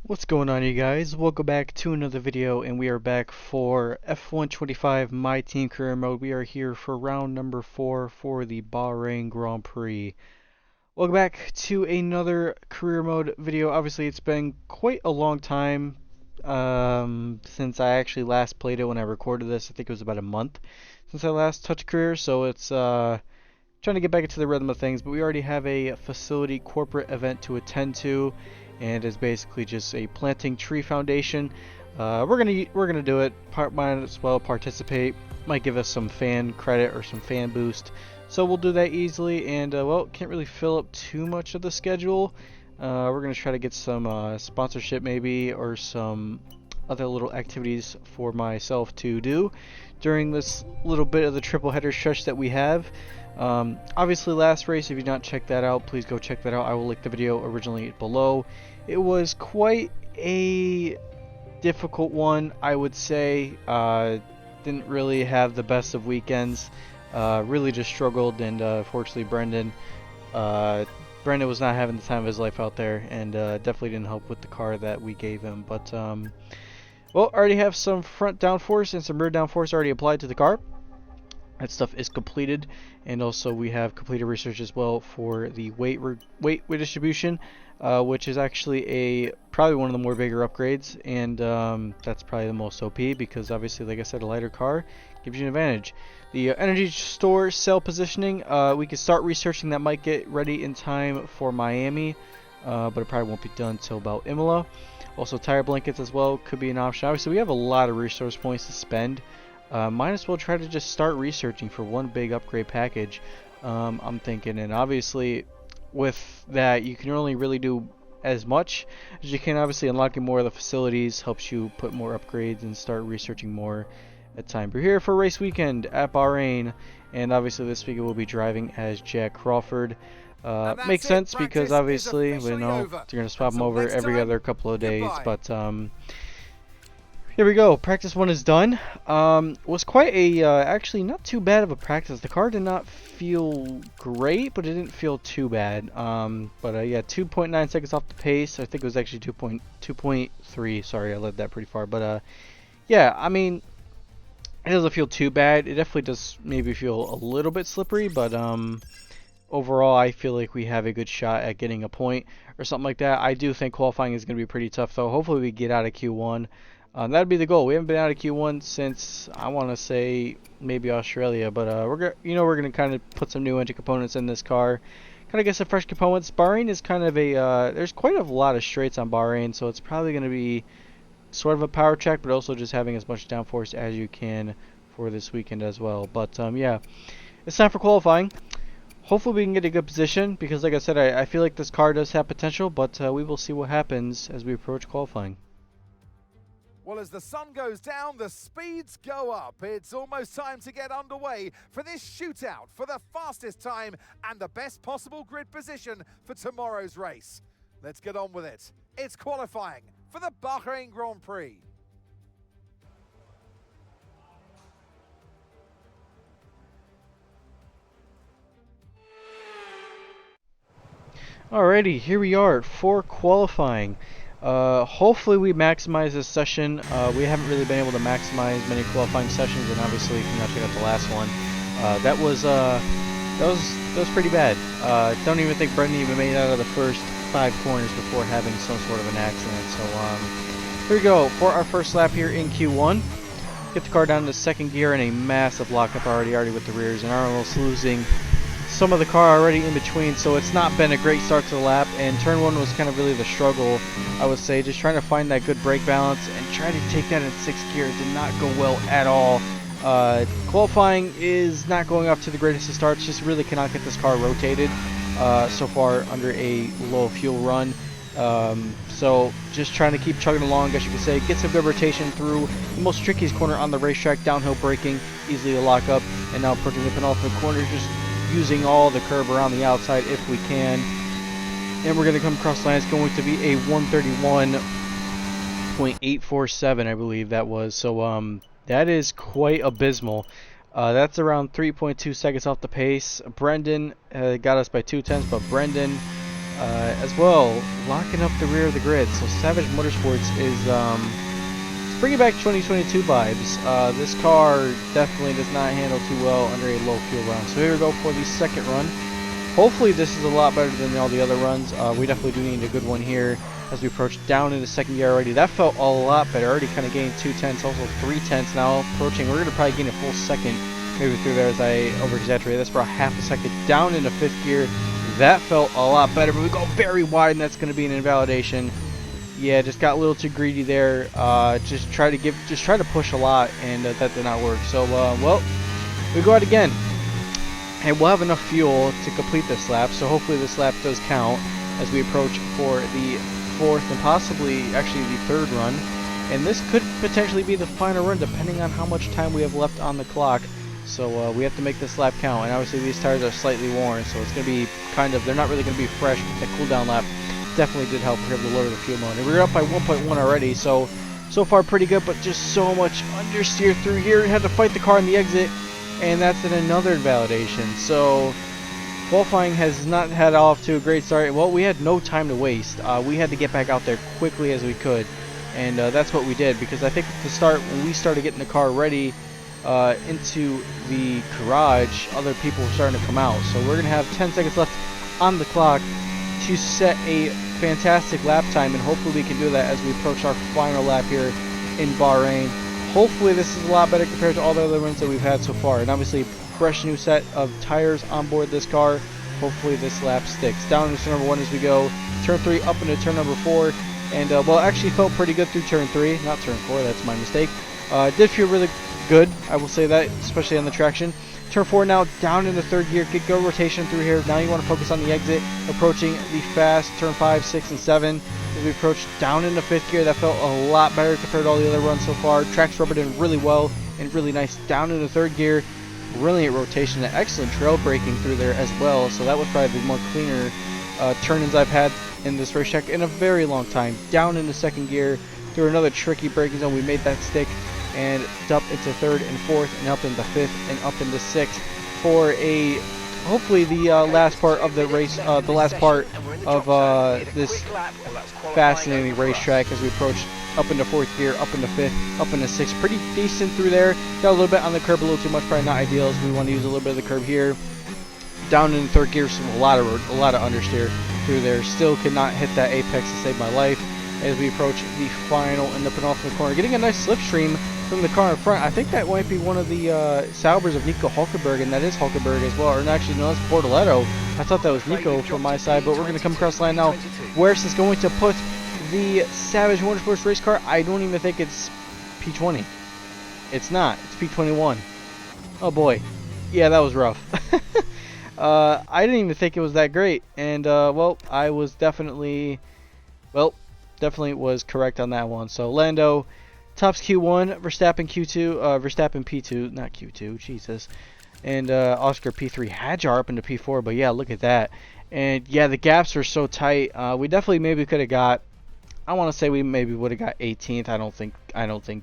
What's going on, you guys? Welcome back to another video, and we are back for F125 My Team Career Mode. We are here for round number 4 for the Bahrain Grand Prix. Welcome back to another career mode video. Obviously, it's been quite a long time since I actually last played it when I recorded this. I think it was about a month since I last touched career, so it's trying to get back into the rhythm of things. But we already have a facility corporate event to attend to, and it's basically just a planting tree foundation. We're gonna do it. Might as well participate. Might give us some fan credit or some fan boost. So we'll do that easily. And well, can't really fill up too much of the schedule. We're gonna try to get some sponsorship maybe, or some other little activities for myself to do during this little bit of the triple header stretch that we have. Obviously, last race, if you've not checked that out, please go check that out. I will link the video originally below. It was quite a difficult one, I would say. Didn't really have the best of weekends. Really just struggled, and fortunately Brendan was not having the time of his life out there, and definitely didn't help with the car that we gave him. But well, I already have some front downforce and some rear downforce already applied to the car. That stuff is completed, and also we have completed research as well for the weight distribution, which is actually probably one of the more bigger upgrades, and that's probably the most OP because obviously, like I said, a lighter car gives you an advantage. The energy store cell positioning, we can start researching. That might get ready in time for Miami, but it probably won't be done until about Imola. Also, tire blankets as well could be an option. Obviously, we have a lot of resource points to spend. Might as well try to just start researching for one big upgrade package, I'm thinking. And obviously with that, you can only really do as much as you can. Obviously, unlocking more of the facilities helps you put more upgrades and start researching more at time. We're here for race weekend at Bahrain, and obviously this weekend we'll be driving as Jack Crawford. Makes sense because obviously we know you're going to swap them over every other couple of days, but here we go. Practice 1 is done. Was quite a, actually not too bad of a practice. The car did not feel great, but it didn't feel too bad. But yeah, 2.9 seconds off the pace. I think it was actually 2.3. Sorry, I led that pretty far. But yeah, I mean, it doesn't feel too bad. It definitely does maybe feel a little bit slippery, but overall, I feel like we have a good shot at getting a point or something like that. I do think qualifying is going to be pretty tough, though. Hopefully, we get out of Q1. That'd be the goal. We haven't been out of Q1 since, I want to say, maybe Australia, but we're gonna kind of put some new engine components in this car, kind of get some fresh components. Bahrain is kind of a there's quite a lot of straights on Bahrain, so it's probably going to be sort of a power check, but also just having as much downforce as you can for this weekend as well. But yeah, it's time for qualifying. Hopefully we can get a good position because, like I said, I feel like this car does have potential, but we will see what happens as we approach qualifying. Well, as the sun goes down, the speeds go up. It's almost time to get underway for this shootout for the fastest time and the best possible grid position for tomorrow's race. Let's get on with it. It's qualifying for the Bahrain Grand Prix. Alrighty, here we are for qualifying. Hopefully we maximize this session. We haven't really been able to maximize many qualifying sessions, and obviously, if you not check out the last one, that was pretty bad. Don't even think Brendan even made it out of the first 5 corners before having some sort of an accident. So here we go for our first lap here in Q1. Get the car down to second gear in a massive lockup already with the rears, and are almost losing some of the car already in between, so it's not been a great start to the lap. And turn 1 was kind of really the struggle, I would say, just trying to find that good brake balance and trying to take that in 6th gear. It did not go well at all. Qualifying is not going off to the greatest of starts, just really cannot get this car rotated so far under a low fuel run. So just trying to keep chugging along, I guess you could say, get some good rotation through the most trickiest corner on the racetrack, downhill braking, easily a lock up, and now approaching the penultimate corner, just using all the curb around the outside if we can. And we're going to come across the line. It's going to be a 131.847, I believe that was. So that is quite abysmal. That's around 3.2 seconds off the pace. Brendan got us by 0.2, but Brendan as well, locking up the rear of the grid. So Savage Motorsports is it's bringing back 2022 vibes. This car definitely does not handle too well under a low fuel run. So here we go for the second run. Hopefully this is a lot better than all the other runs. We definitely do need a good one here as we approach down into second gear already. That felt a lot better. Already kind of gained 2/10, also 3/10 now approaching. We're going to probably gain a full second maybe through there as I over-exaggerated. That's for half a second down into fifth gear. That felt a lot better, but we go very wide, and that's going to be an invalidation. Yeah, just got a little too greedy there. Just try to push a lot, and that did not work. So, well, we go out again. And we'll have enough fuel to complete this lap, so hopefully this lap does count as we approach for the fourth and possibly actually the third run. And this could potentially be the final run depending on how much time we have left on the clock. So we have to make this lap count, and obviously these tires are slightly worn, so it's going to be kind of, they're not really going to be fresh, but the cooldown lap definitely did help. We're able to lower the fuel mode. And we're up by 1.1 already, so far pretty good, but just so much understeer through here. We had to fight the car in the exit. And that's in another invalidation. So qualifying has not had off to a great start. Well, we had no time to waste. We had to get back out there quickly as we could, and that's what we did. Because I think at the start, when we started getting the car ready into the garage, other people were starting to come out. So we're gonna have 10 seconds left on the clock to set a fantastic lap time, and hopefully we can do that as we approach our final lap here in Bahrain. Hopefully this is a lot better compared to all the other runs that we've had so far. And obviously, fresh new set of tires on board this car. Hopefully this lap sticks. Down into turn number 1 as we go. Turn 3 up into turn number 4. And, well, actually felt pretty good through turn 3. Not turn 4, that's my mistake. Did feel really good, I will say that, especially on the traction. Turn 4 now down into third gear. Good rotation through here. Now you want to focus on the exit. Approaching the fast turn 5, 6, and 7. As we approach down into fifth gear, that felt a lot better compared to all the other runs so far. Tracks rubbered in really well and really nice. Down into third gear, brilliant rotation and excellent trail braking through there as well. So that was probably the more cleaner turn-ins I've had in this racetrack in a very long time. Down into second gear, through another tricky braking zone, we made that stick, and up into third and fourth, and up into fifth, and up into sixth for a hopefully the last part of the race, the last part of this fascinating racetrack as we approach up into fourth gear, up into fifth, up into sixth. Pretty decent through there. Got a little bit on the curb, a little too much, probably not ideal, so we want to use a little bit of the curb here. Down in third gear, a lot of understeer through there. Still could not hit that apex to save my life as we approach the final and the penultimate corner. Getting a nice slipstream from the car in front. I think that might be one of the Saubers of Nico Hulkenberg, and that is Hulkenberg as well. Or actually, no, that's Bortoletto. I thought that was Nico from my side, but we're going to come across the line now. Where is this going to put the Savage Motorsports race car? I don't even think it's P20. It's not. It's P21. Oh boy. Yeah, that was rough. I didn't even think it was that great. And, well, I was definitely was correct on that one. So, Lando tops Q1, Verstappen Q2, Verstappen P2, not Q2, Jesus. And Oscar P3, Hadjar up into P4, but yeah, look at that. And yeah, the gaps are so tight. We definitely maybe could have got, I want to say we maybe would have got 18th. I don't think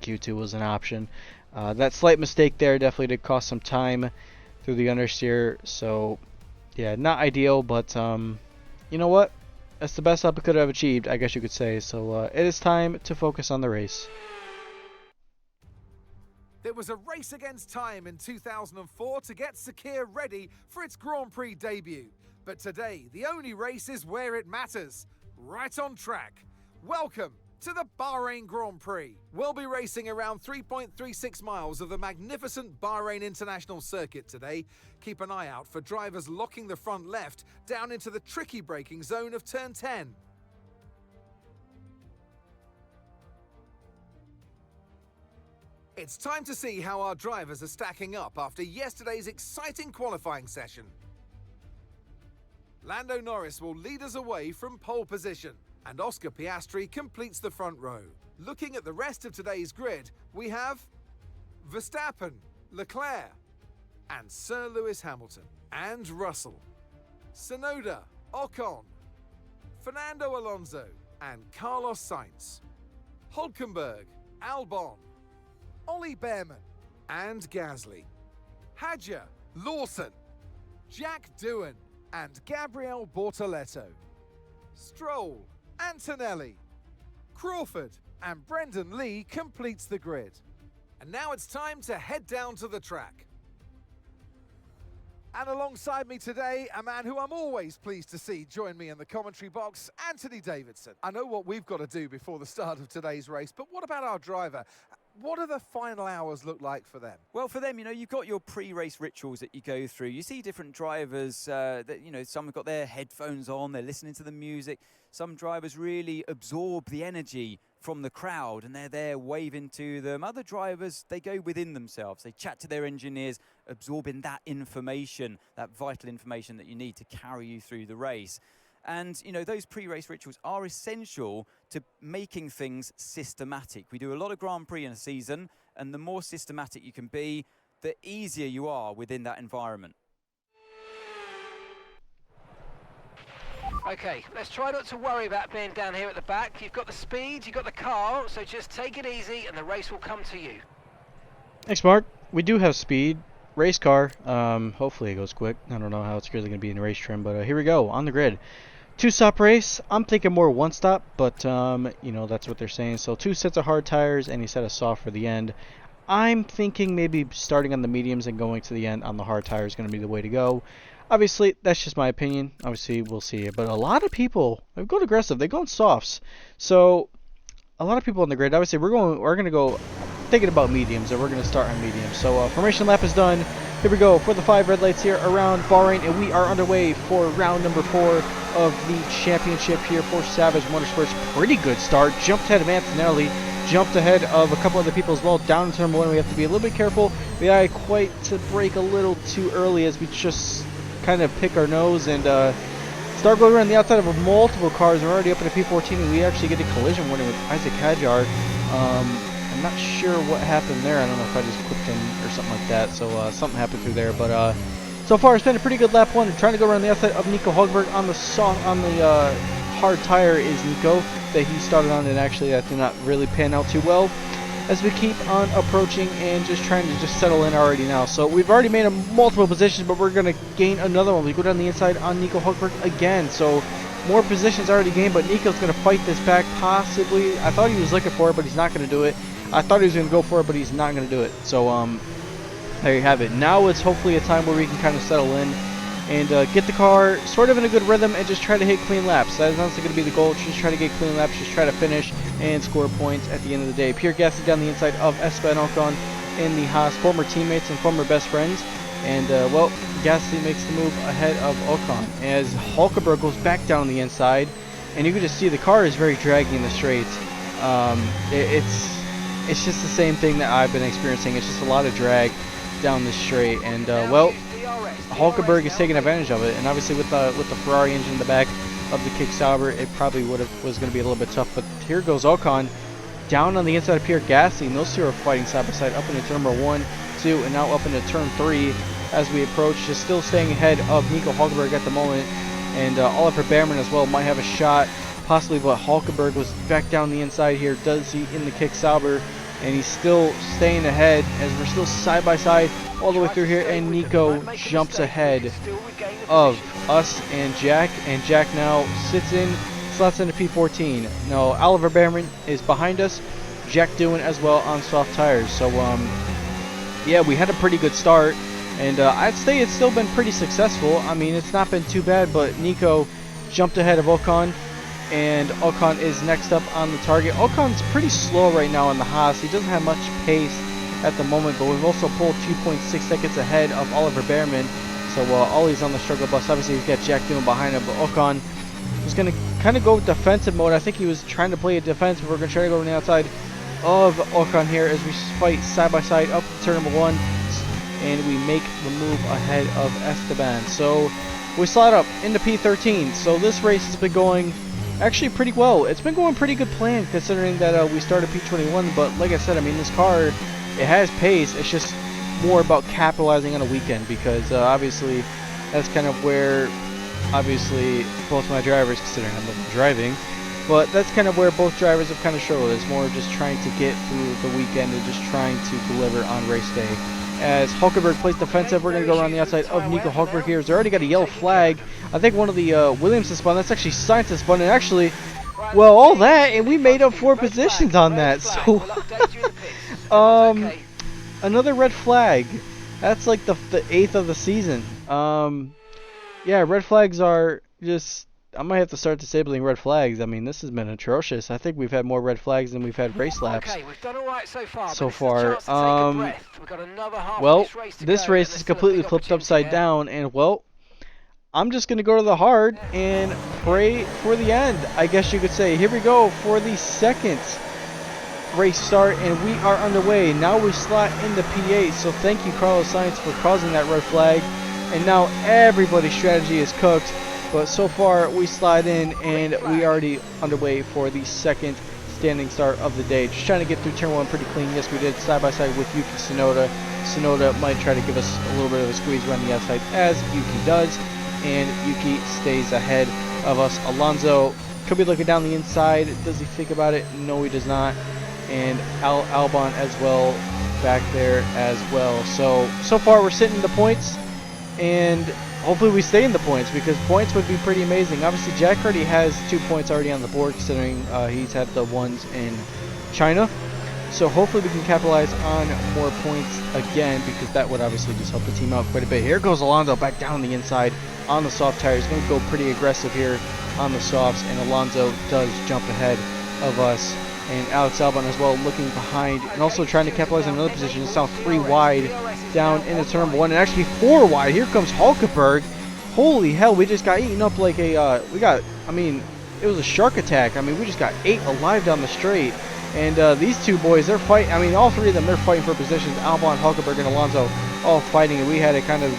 Q2 was an option. That slight mistake there definitely did cost some time through the understeer. So yeah, not ideal, but you know what? That's the best I could have achieved, I guess you could say. So it is time to focus on the race. There was a race against time in 2004 to get Sakir ready for its Grand Prix debut. But today, the only race is where it matters, right on track. Welcome to the Bahrain Grand Prix. We'll be racing around 3.36 miles of the magnificent Bahrain International Circuit today. Keep an eye out for drivers locking the front left down into the tricky braking zone of turn 10. It's time to see how our drivers are stacking up after yesterday's exciting qualifying session. Lando Norris will lead us away from pole position, and Oscar Piastri completes the front row. Looking at the rest of today's grid, we have Verstappen, Leclerc, and Sir Lewis Hamilton, and Russell, Tsunoda, Ocon, Fernando Alonso, and Carlos Sainz, Hulkenberg, Albon, Ollie Behrman, and Gasly, Hadjar, Lawson, Jack Doohan, and Gabriel Bortoletto. Stroll, Antonelli, Crawford, and Brendan Lee completes the grid. And now it's time to head down to the track. And alongside me today, a man who I'm always pleased to see join me in the commentary box, Anthony Davidson. I know what we've got to do before the start of today's race, but what about our driver? What do the final hours look like for them? Well, for them, you've got your pre-race rituals that you go through. You see different drivers that, some have got their headphones on, they're listening to the music. Some drivers really absorb the energy from the crowd and they're there waving to them. Other drivers, they go within themselves. They chat to their engineers, absorbing that information, that vital information that you need to carry you through the race. And, those pre-race rituals are essential to making things systematic. We do a lot of Grand Prix in a season, and the more systematic you can be, the easier you are within that environment. Okay, let's try not to worry about being down here at the back. You've got the speed, you've got the car, so just take it easy and the race will come to you. Thanks, Mark. We do have speed. Race car. Hopefully it goes quick. I don't know how it's really going to be in the race trim, but here we go on the grid. 2-stop race. I'm thinking more 1-stop, but that's what they're saying. So 2 sets of hard tires and a set of soft for the end. I'm thinking maybe starting on the mediums and going to the end on the hard tires is going to be the way to go. Obviously, that's just my opinion. Obviously, we'll see. But a lot of people, they've gone aggressive. They've gone softs. So a lot of people on the grid. Obviously, we're going to go thinking about mediums, and we're going to start on mediums. So formation lap is done. Here we go for the 5 red lights here around Bahrain, and we are underway for round number 4 of the championship here for Savage Motorsports. Pretty good start. Jumped ahead of Antonelli. Jumped ahead of a couple other people as well. Down in turn 1, we have to be a little bit careful. We had quite to brake a little too early as we just kind of pick our nose and start going around the outside of multiple cars. We're already up in a P14, and we actually get a collision warning with Isaac Hadjar. I'm not sure what happened there. I don't know if I just clipped him or something like that. So something happened through there. But so far, it's been a pretty good lap 1. Trying to go around the outside of Nico Hülkenberg on the hard tire is Nico that he started on, and actually that did not really pan out too well. As we keep on approaching and just trying to just settle in already now. So we've already made a multiple positions, but we're going to gain another one. We go down the inside on Nico Hülkenberg again. So more positions already gained, but Nico's going to fight this back possibly. I thought he was looking for it, but he's not going to do it. I thought he was going to go for it, but he's not going to do it. So there you have it. Now it's hopefully a time where we can kind of settle in and get the car sort of in a good rhythm and just try to hit clean laps. That is honestly going to be the goal. Just try to get clean laps, just try to finish and score points at the end of the day. Pierre Gasly down the inside of Esteban Ocon in the Haas, former teammates and former best friends. And, well, Gasly makes the move ahead of Ocon as Hülkenberg goes back down the inside. And you can just see the car is very draggy in the straights. It's just the same thing that I've been experiencing. It's just a lot of drag down the straight. And, well, Hülkenberg is taking advantage of it. And obviously with the Ferrari engine in the back of the kick Sauber, it probably was going to be a little bit tough. But here goes Ocon down on the inside of Pierre Gasly, and those two are fighting side by side up into turn number 1, 2, and now up into turn 3 as we approach. Just still staying ahead of Nico Hülkenberg at the moment, and Oliver Behrman as well might have a shot possibly, but Hülkenberg was back down the inside here. Does he in the kick Sauber, and he's still staying ahead as we're still side by side all the way through here, and Nico jumps ahead of us and Jack now slots into P14. No, Oliver Behrman is behind us, Jack doing as well on soft tires. So yeah, we had a pretty good start, and I'd say it's still been pretty successful. I mean, it's not been too bad, but Nico jumped ahead of Ocon, and Ocon is next up on the target. Ocon's pretty slow right now in the Haas. He doesn't have much pace at the moment, but we've also pulled 2.6 seconds ahead of Oliver Behrman. So Ollie's on the struggle bus. Obviously, we've got Jack doing behind him, but Ocon was going to kind of go defensive mode. I think he was trying to play a defense, but we're going to try to go on the outside of Ocon here as we fight side by side up to turn number 1, and we make the move ahead of Esteban. So we slide up into P13. So this race has been going actually pretty well. It's been going pretty good plan considering that we started P21, but like I said, I mean, this car, it has pace. It's just more about capitalizing on a weekend, because obviously that's kind of where obviously both my drivers, considering I'm driving, But that's kind of where both drivers have kind of struggled. It's more just trying to get through the weekend and just trying to deliver on race day. As Hulkenberg plays defensive, we're going to go around the outside of Nico Hulkenberg here. He's already got a yellow flag. I think one of the Williams has spun. That's actually Sainz has spun. And actually, well, all that, and we made up 4 positions on that. So, another red flag. That's like the 8th of the season. Yeah, red flags are just... I might have to start disabling red flags. I mean, this has been atrocious. I think we've had more red flags than we've had race laps. Okay, we've done all right so far. Well, this race is completely flipped upside down, and well, I'm just gonna go to the hard and pray for the end, I guess you could say. Here we go for the second race start, and we are underway. Now we slot in the P8, so thank you, Carlos Sainz, for causing that red flag. And now everybody's strategy is cooked. But so far, we slide in, and we already underway for the second standing start of the day. Just trying to get through turn 1 pretty clean. Yes, we did side by side with Yuki Tsunoda. Tsunoda might try to give us a little bit of a squeeze around the outside, as Yuki does. And Yuki stays ahead of us. Alonso could be looking down the inside. Does he think about it? No, he does not. And Albon as well back there as well. So far, we're sitting in the points. And hopefully we stay in the points, because points would be pretty amazing. Obviously, Jack already has 2 points already on the board, considering he's had the ones in China. So hopefully we can capitalize on more points again, because that would obviously just help the team out quite a bit. Here goes Alonso back down the inside on the soft tires. He's going to go pretty aggressive here on the softs, and Alonso does jump ahead of us. And Alex Albon as well, looking behind and also trying to capitalize on another position. It's now 3 wide down into turn 1, and actually 4 wide. Here comes Hulkenberg. Holy hell, we just got eaten up like a, I mean, it was a shark attack. I mean, we just got ate alive down the straight. And these two boys, they're fighting. I mean, all 3 of them, they're fighting for positions. Albon, Hulkenberg, and Alonso all fighting, and we had to kind of,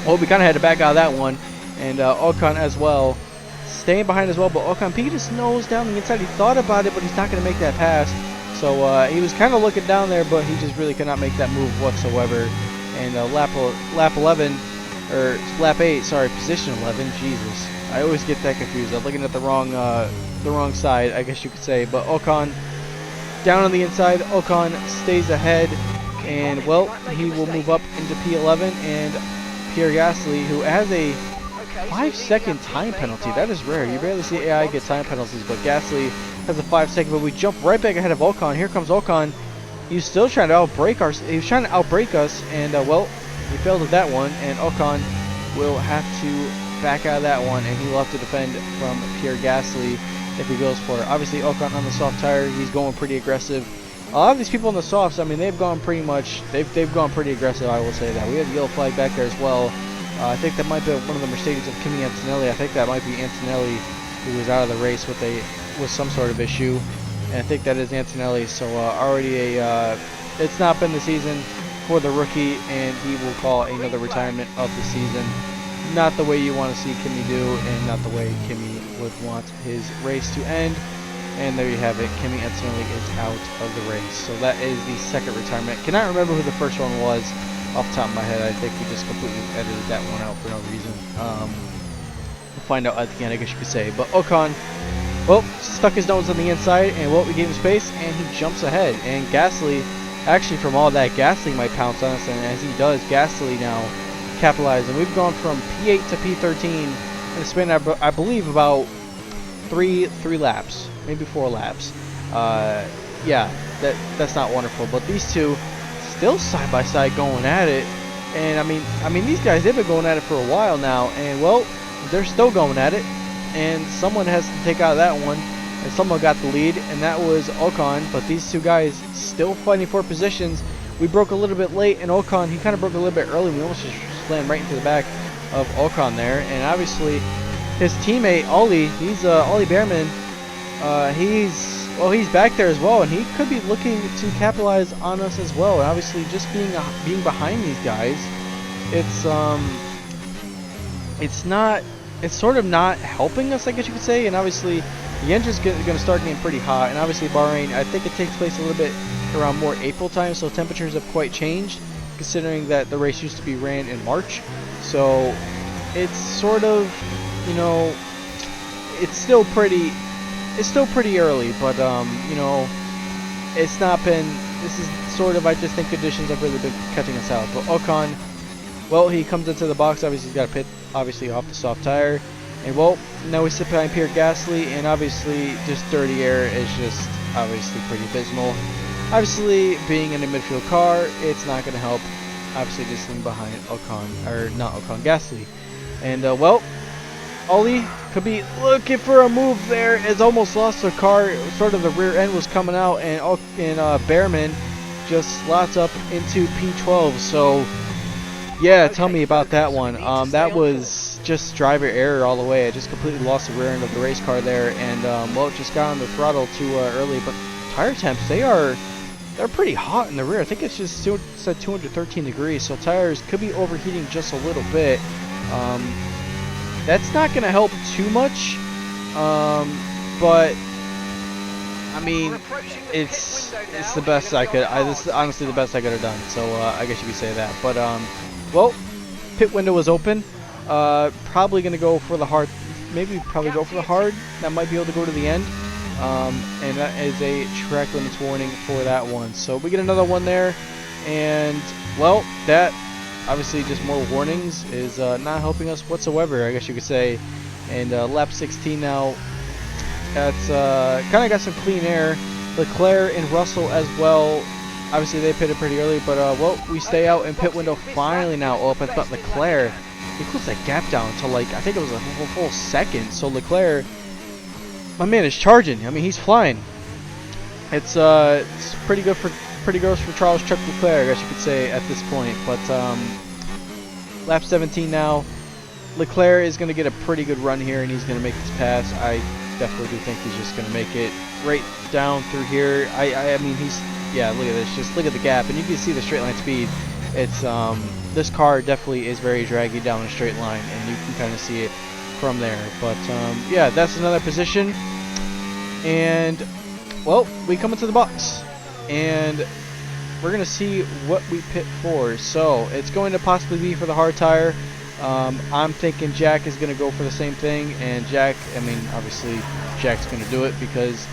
well, we kind of had to back out of that one. And Ocon as well, staying behind as well, but Ocon peeked his nose down the inside. He thought about it, but he's not going to make that pass. So he was kind of looking down there, but he just really could not make that move whatsoever. And lap 11, or lap 8, sorry, position 11. Jesus, I always get that confused. I'm looking at the wrong side, I guess you could say. But Ocon down on the inside. Ocon stays ahead, and well, he will move up into P11. And Pierre Gasly, who has a 5-second time penalty. That is rare. You barely see AI get time penalties, but Gasly has a 5-second. But we jump right back ahead of Ocon. Here comes Ocon. He's still trying to outbrake us, and well, he failed at that one. And Ocon will have to back out of that one, and he will have to defend from Pierre Gasly if he goes for it. Obviously, Ocon on the soft tire, he's going pretty aggressive. A lot of these people on the softs, I mean, they've gone pretty aggressive. I will say that. We have the yellow flag back there as well. I think that might be one of the Mercedes of Kimi Antonelli. I think that might be Antonelli, who was out of the race with some sort of issue. And I think that is Antonelli. So already it's not been the season for the rookie, and he will call another retirement of the season. Not the way you want to see Kimi do, and not the way Kimi would want his race to end. And there you have it. Kimi Antonelli is out of the race. So that is the second retirement. Cannot remember who the first one was off the top of my head. I think we just completely edited that one out for no reason. We'll find out at the end, I guess you could say. But Ocon, well, stuck his nose on the inside, and well, we gave him space, and he jumps ahead. And Gasly, actually from all that, Gasly might pounce on us, and as he does, Gasly now capitalized. And we've gone from P8 to P13 in a span, I believe, about three laps, maybe 4 laps. Yeah, that's not wonderful. But these two still side by side going at it, and I mean these guys, they've been going at it for a while now, and well, they're still going at it, and someone has to take out that one, and someone got the lead, and that was Ocon. But these two guys still fighting for positions. We broke a little bit late, and Ocon, he kind of broke a little bit early. We almost just slammed right into the back of Ocon there, and obviously his teammate Ollie, he's Ollie Behrman, he's back there as well, and he could be looking to capitalize on us as well. And obviously, just being behind these guys, it's sort of not helping us, I guess you could say. And obviously, the engine's going to start getting pretty hot. And obviously, Bahrain, I think it takes place a little bit around more April time, so temperatures have quite changed, considering that the race used to be ran in March. So it's sort of, you know, it's still pretty it's still pretty early, but you know, it's not been. This is sort of, I just think conditions have really been catching us out. But Ocon, well, he comes into the box. Obviously, he's got to pit, obviously off the soft tire, and well, now we sit behind Pierre Gasly, and obviously, just dirty air is just obviously pretty abysmal. Obviously, being in a midfield car, it's not going to help. Obviously, just sitting behind Ocon, or not Ocon, Gasly, and well, Ollie could be looking for a move there. It's almost lost the car. Sort of the rear end was coming out, and Behrman just slots up into P12. So, yeah, tell me about that one. That was just driver error all the way. I just completely lost the rear end of the race car there, and well, just got on the throttle too early. But tire temps, they're pretty hot in the rear. I think it's just said 213 degrees, so tires could be overheating just a little bit. That's not going to help too much, but I mean, it's the best I could. This is honestly the best I could have done. So I guess you could say that. But well, pit window was open. Probably going to go for the hard. Maybe probably go for the hard. That might be able to go to the end. And that is a track limits warning for that one. So we get another one there, and well, that. Obviously, just more warnings is not helping us whatsoever, I guess you could say. And lap 16 now, that's kind of got some clean air. Leclerc and Russell as well. Obviously, they pitted pretty early, but well, we stay out, and pit window finally now opens. But Leclerc, he closed that gap down to like, I think it was a full second. So Leclerc, my man is charging. I mean, he's flying. It's pretty good for. Pretty gross for Charles Chuck Leclerc, I guess you could say, at this point. But lap 17 now. Leclerc is going to get a pretty good run here, and he's going to make this pass. I definitely do think he's just going to make it right down through here. I mean, yeah, look at this. Just look at the gap, and you can see the straight line speed. It's this car definitely is very draggy down a straight line, and you can kind of see it from there. But yeah, that's another position. And well, we come into the box, and we're going to see what we pit for. So it's going to possibly be for the hard tire. I'm thinking Jack is going to go for the same thing, and Jack, I mean, obviously Jack's going to do it because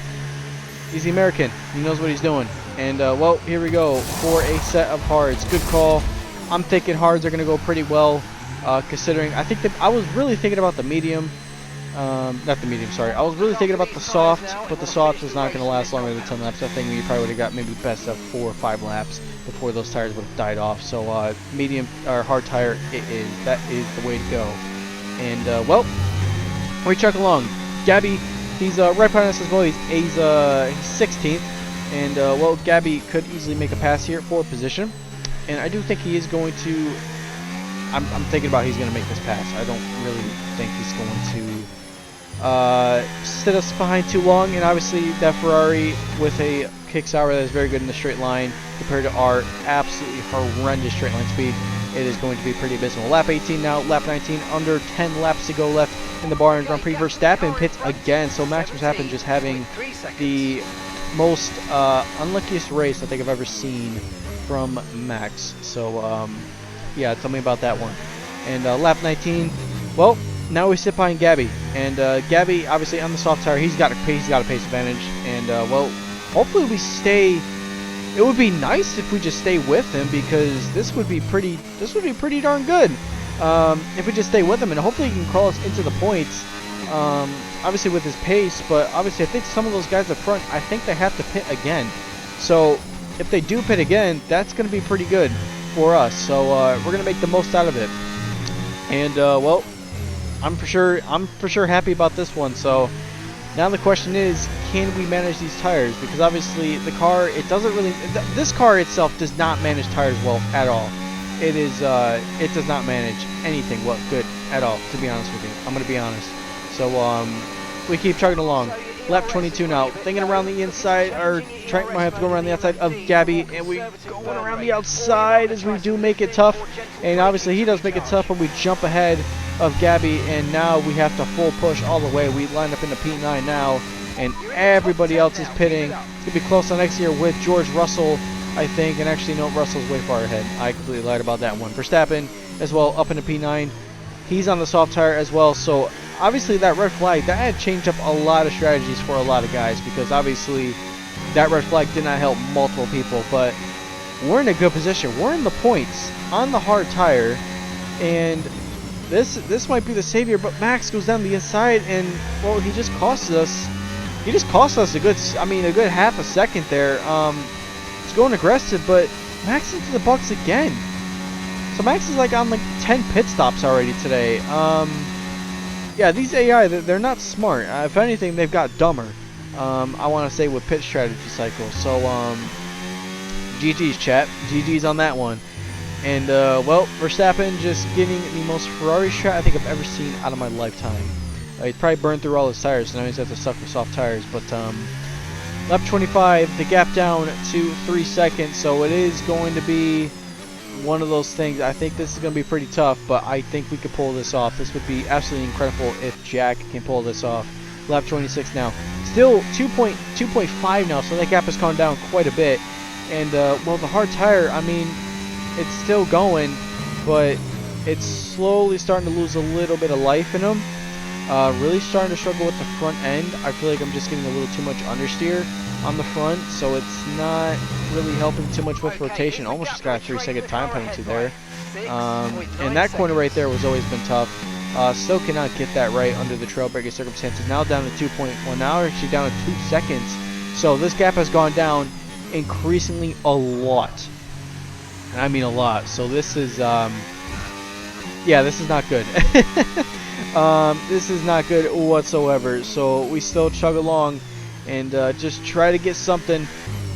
he's the American. He knows what he's doing. And well, here we go for a set of hards. Good call. I'm thinking hards are going to go pretty well, considering I think that I was really thinking about the medium. Not the medium, sorry. I was really thinking about the soft, but the soft was not going to last longer than 10 laps. I think we probably would have got maybe best of 4 or 5 laps before those tires would have died off. So medium or hard tire, that is the way to go. And well, we truck along. Gabby, he's right behind us as well. He's 16th, and well, Gabby could easily make a pass here for position, and I do think he is going to. I'm thinking about he's going to make this pass. I don't really think he's going to sit us behind too long, and obviously that Ferrari with a kick sour that is very good in the straight line compared to our absolutely horrendous straight line speed, it is going to be pretty abysmal. Lap 18 now, lap 19, under 10 laps to go left in the Bahrain Grand Prix. Verstappen pits again, so Max Verstappen just having the most unluckiest race I think I've ever seen from Max. So yeah, tell me about that one. And lap 19, well, now we sit behind Gabby, and Gabby obviously on the soft tire, he's got a pace advantage, and well, hopefully we stay. It would be nice if we just stay with him, because this would be pretty darn good if we just stay with him, and hopefully he can crawl us into the points. Obviously with his pace, but obviously I think some of those guys up front, I think they have to pit again. So if they do pit again, that's going to be pretty good for us. So we're going to make the most out of it. And well, I'm for sure happy about this one. So now the question is, can we manage these tires? Because obviously the car, it doesn't really, this car itself does not manage tires well at all. It does not manage anything well good at all, to be honest with you. I'm going to be honest. So we keep chugging along. Lap 22 now, thinking around the inside, or Trent might have to go around the outside of Gabby, and we going around the outside as we do make it tough. And obviously he does make it tough, but we jump ahead of Gabby, and now we have to full push all the way. We line up in the P9 now, and everybody else is pitting. It's going to be close on next year with George Russell, I think, and actually no, Russell's way far ahead. I completely lied about that one. Verstappen as well, up in the P9. He's on the soft tire as well, so obviously that red flag, that had changed up a lot of strategies for a lot of guys, because obviously that red flag did not help multiple people, but we're in a good position. We're in the points on the hard tire, and this might be the savior, but Max goes down the inside, and well, he just cost us a good, a good half a second there. He's going aggressive, but Max into the box again. So Max is like on like 10 pit stops already today. Yeah, these AI, they're not smart. If anything, they've got dumber. I want to say with pit strategy cycles. So GG's chat, GG's on that one. And well, Verstappen just getting the most Ferrari strat I think I've ever seen out of my lifetime. He probably burned through all his tires, so now he's got to suck with soft tires. But lap 25, the gap down to 3 seconds, so it is going to be one of those things. I think this is going to be pretty tough, but I think we could pull this off. This would be absolutely incredible if Jack can pull this off. Lap 26 now. Still 2.5 now, so that gap has gone down quite a bit. And, well, the hard tire, I mean, it's still going, but it's slowly starting to lose a little bit of life in them. Really starting to struggle with the front end. I feel like I'm just getting a little too much understeer on the front, so it's not really helping too much with rotation. Almost just got a 3-second time penalty there. And that corner right there was always been tough. Still cannot get that right under the trail breaking circumstances. Now down to 2.1. Now actually down to 2 seconds. So this gap has gone down increasingly a lot. And I mean a lot. So this is, yeah, this is not good. This is not good whatsoever. So we still chug along and just try to get something.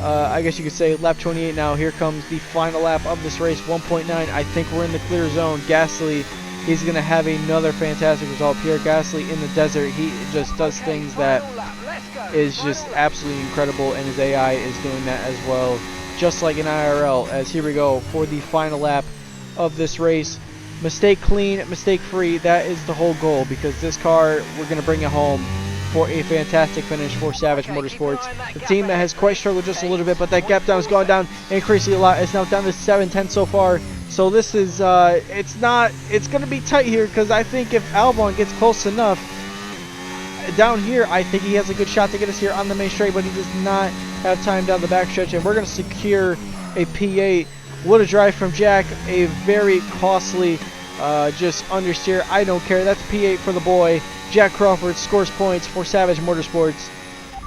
I guess you could say lap 28 now. Here comes the final lap of this race, 1.9. I think we're in the clear zone. Gasly, he's going to have another fantastic result. Pierre Gasly in the desert, he just does things that is just absolutely incredible, and his AI is doing that as well, just like in IRL. As here we go for the final lap of this race. Mistake clean, mistake free, that is the whole goal, because this car, we're going to bring it home for a fantastic finish for Savage Motorsports. The team that has quite struggled just a little bit, but that gap down has gone down increasingly a lot. It's now down to 7/10 so far. So this is, it's going to be tight here, because I think if Albon gets close enough down here, I think he has a good shot to get us here on the main straight, but he does not have time down the backstretch, and we're going to secure a P8. What a drive from Jack, a very costly just understeer. I don't care. That's P8 for the boy. Jack Crawford scores points for Savage Motorsports.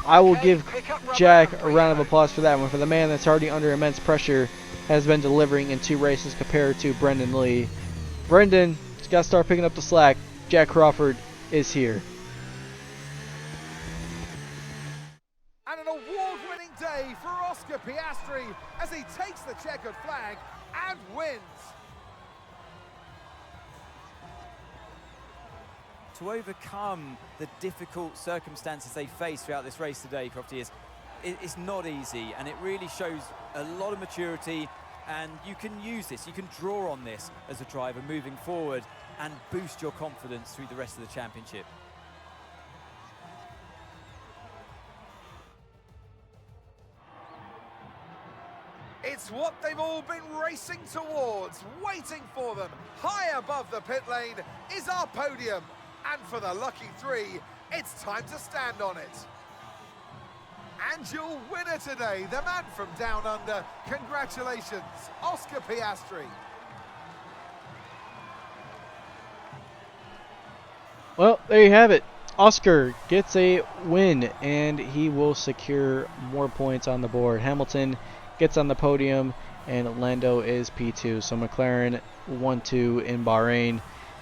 I will give Jack a round of applause for that one. For the man that's already under immense pressure, has been delivering in 2 races compared to Brendan Lee. Brendan has got to start picking up the slack. Jack Crawford is here. And an award-winning day for Oscar Piastri as he takes the checkered flag and wins. To overcome the difficult circumstances they face throughout this race today, Crofty, it's not easy, and it really shows a lot of maturity, and you can use this, you can draw on this as a driver moving forward and boost your confidence through the rest of the championship. It's what they've all been racing towards, waiting for them. High above the pit lane is our podium. And for the lucky 3, it's time to stand on it. And your winner today, the man from down under. Congratulations, Oscar Piastri. Well, there you have it. Oscar gets a win, and he will secure more points on the board. Hamilton gets on the podium, and Lando is P2. So McLaren 1-2 in Bahrain.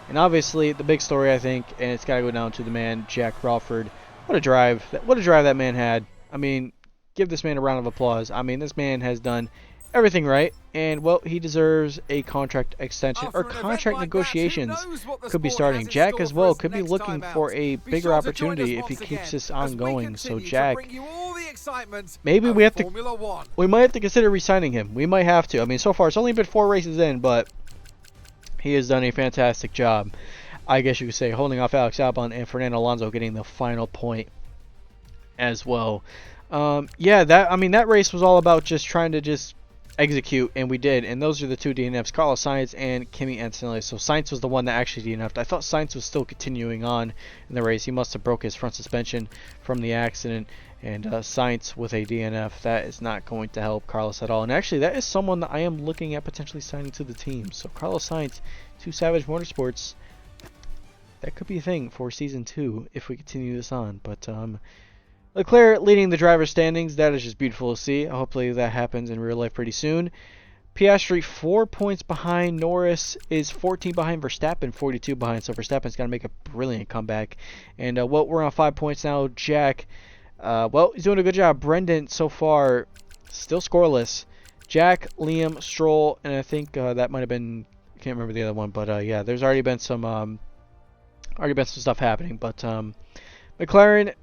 And obviously, the big story, I think, and it's got to go down to the man, Jack Crawford. What a drive. What a drive that man had. I mean, give this man a round of applause. I mean, this man has done everything right. And, well, he deserves a contract extension, or contract negotiations could be starting. Jack, as well, could be looking for a bigger opportunity if he keeps this ongoing. So, Jack, maybe we might have to consider re-signing him. We might have to. I mean, so far, it's only been 4 races in, but he has done a fantastic job, I guess you could say, holding off Alex Albon and Fernando Alonso getting the final point as well. Yeah, that race was all about just trying to just execute, and we did. And those are the two DNFs, Carlos Sainz and Kimi Antonelli. So Sainz was the one that actually DNF'd. I thought Sainz was still continuing on in the race. He must have broke his front suspension from the accident. And Sainz with a DNF, that is not going to help Carlos at all. And actually, that is someone that I am looking at potentially signing to the team. So Carlos Sainz to Savage Motorsports, that could be a thing for Season 2 if we continue this on. But Leclerc leading the driver standings, that is just beautiful to see. Hopefully that happens in real life pretty soon. Piastri 4 points behind. Norris is 14 behind. Verstappen 42 behind. So Verstappen's got to make a brilliant comeback. And well, we're on 5 points now. Jack, well, he's doing a good job. Brendan so far still scoreless. Jack, Liam, Stroll, and I think that might have been, I can't remember the other one, but yeah, there's already been some stuff happening. But McLaren,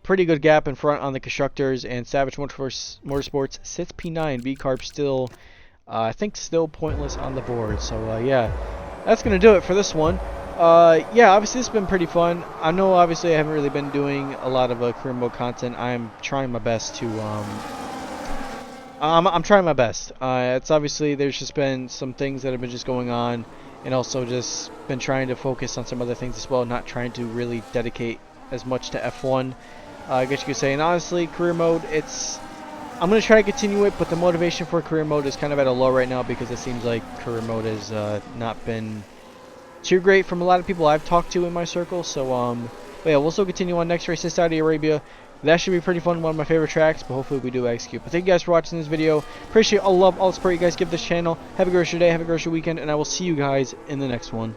pretty good gap in front on the constructors, and Savage Motorsports sits P9. V-Carb still, I think, still pointless on the board. So yeah, that's gonna do it for this one. Yeah, obviously this has been pretty fun. I know obviously I haven't really been doing a lot of career mode content. I'm trying my best to I'm trying my best. It's obviously there's just been some things that have been just going on, and also just been trying to focus on some other things as well, not trying to really dedicate as much to F1. I guess you could say. And honestly, career mode, I'm going to try to continue it, but the motivation for career mode is kind of at a low right now because it seems like career mode has not been too great from a lot of people I've talked to in my circle. So but yeah, we'll still continue on. Next race in Saudi Arabia. That should be pretty fun, one of my favorite tracks, but hopefully we do execute. But thank you guys for watching this video. Appreciate all the love, all the support you guys give this channel. Have a great day, have a great weekend, and I will see you guys in the next one.